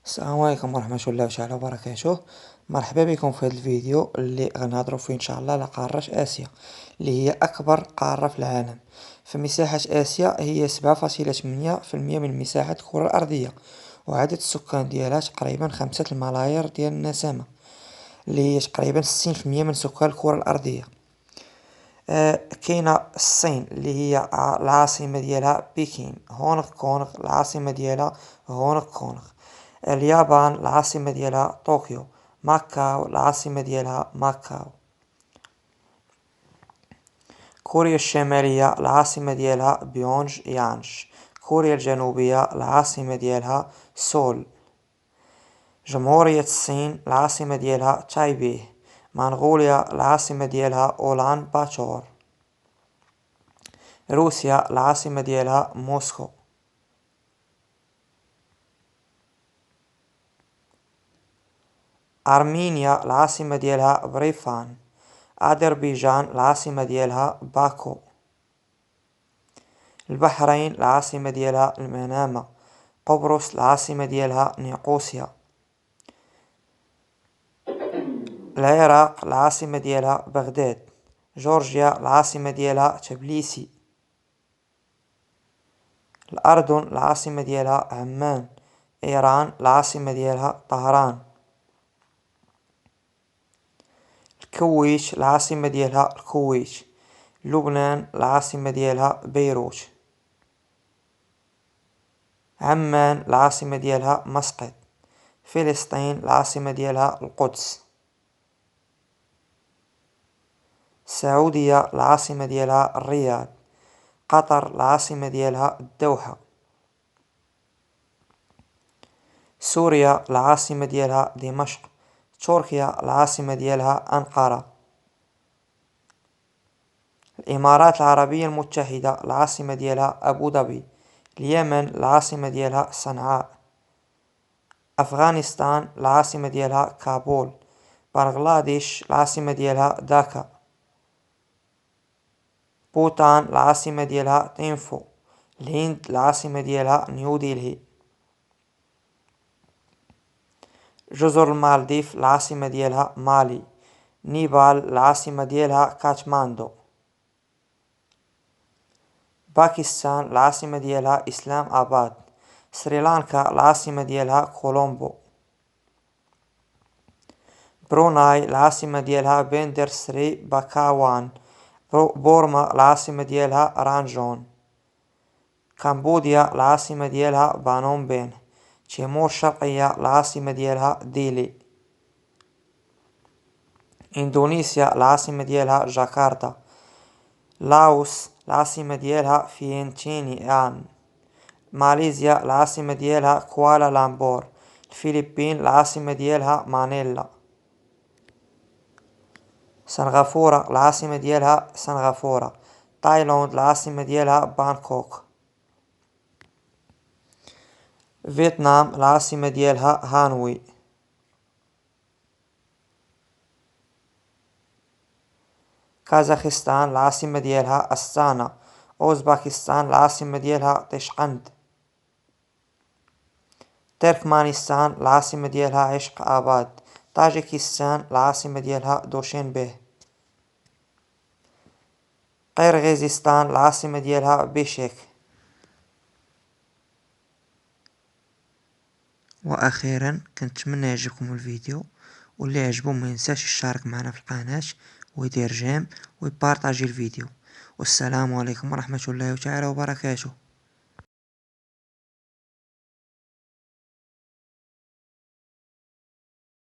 السلام عليكم ورحمة الله تعالى وبركاته. مرحبا بكم في هذا الفيديو اللي غنهضروا فيه ان شاء الله على قارة اسيا اللي هي اكبر قارة في العالم. فمساحة اسيا هي 7.8% من مساحة الكرة الارضية، وعدد السكان ديالها تقريبا 5 الملايير ديال النسمة، اللي هي تقريبا 60% من سكان الكرة الارضية. كاينه الصين اللي هي العاصمة ديالها بكين. هونغ كونغ العاصمة ديالها هونغ كونغ. اليابان العاصمة ديالها طوكيو. ماكاو العاصمة ديالها ماكاو. كوريا الشمالية العاصمة ديالها بيونج يانج. كوريا الجنوبية العاصمة ديالها سول. جمهورية الصين العاصمة ديالها تايبيه. منغوليا العاصمة ديالها أولان باتور. روسيا العاصمة ديالها موسكو. أرمينيا العاصمة ديالها بريفان. أذربيجان العاصمة ديالها باكو. البحرين العاصمة ديالها المنامة. قبرص العاصمة ديالها نيقوسيا. العراق العاصمة ديالها بغداد. جورجيا العاصمة ديالها تبليسي. الأردن العاصمة ديالها عمان. إيران العاصمة ديالها طهران. الكويت العاصمة ديالها الكويت. لبنان العاصمة ديالها بيروت. عمان العاصمة ديالها مسقط. فلسطين العاصمة ديالها القدس. السعودية العاصمة ديالها الرياض. قطر العاصمة ديالها الدوحة. سوريا العاصمة ديالها دمشق. تركيا العاصمة ديالها أنقرة. الإمارات العربية المتحدة العاصمة ديالها أبو ظبي. اليمن العاصمة ديالها صنعاء. أفغانستان العاصمة ديالها كابول. بنغلاديش العاصمة ديالها داكا. بوطان العاصمة ديالها تيمفو. الهند العاصمة ديالها نيودلهي. جزر المالديف العاصمة ديالها مالي. نيبال العاصمة ديالها كاتماندو. باكستان العاصمة ديالها إسلام آباد. سريلانكا العاصمة ديالها كولومبو. بروناي العاصمة ديالها بندر سري باكاوان. بورما العاصمة ديالها رانجون. كمبوديا العاصمة ديالها بانوم بين. تيمور الشرقية العاصمة ديالها ديلي. إندونيسيا العاصمة ديالها جاكرتا. لاوس العاصمة ديالها فينتياني. ماليزيا العاصمة ديالها كوالالامبور. الفلبين العاصمة ديالها مانيلا. سنغافورة العاصمة ديالها سنغافورة. تايلاند العاصمة ديالها بانكوك. فيتنام العاصمة ديالها هانوي. كازاخستان العاصمة ديالها أستانا. أوزباكستان العاصمة ديالها طشقند. تركمانستان العاصمة ديالها عشق آباد. طاجيكستان العاصمة ديالها دوشنبه. قرغيزستان العاصمة ديالها بيشيك. واخيرا كنتمنى يعجبكم الفيديو، واللي عجبو ما ينساش يشارك معنا في القناة ويدير جيم ويبارطاجي الفيديو. والسلام عليكم ورحمة الله تعالى وبركاته.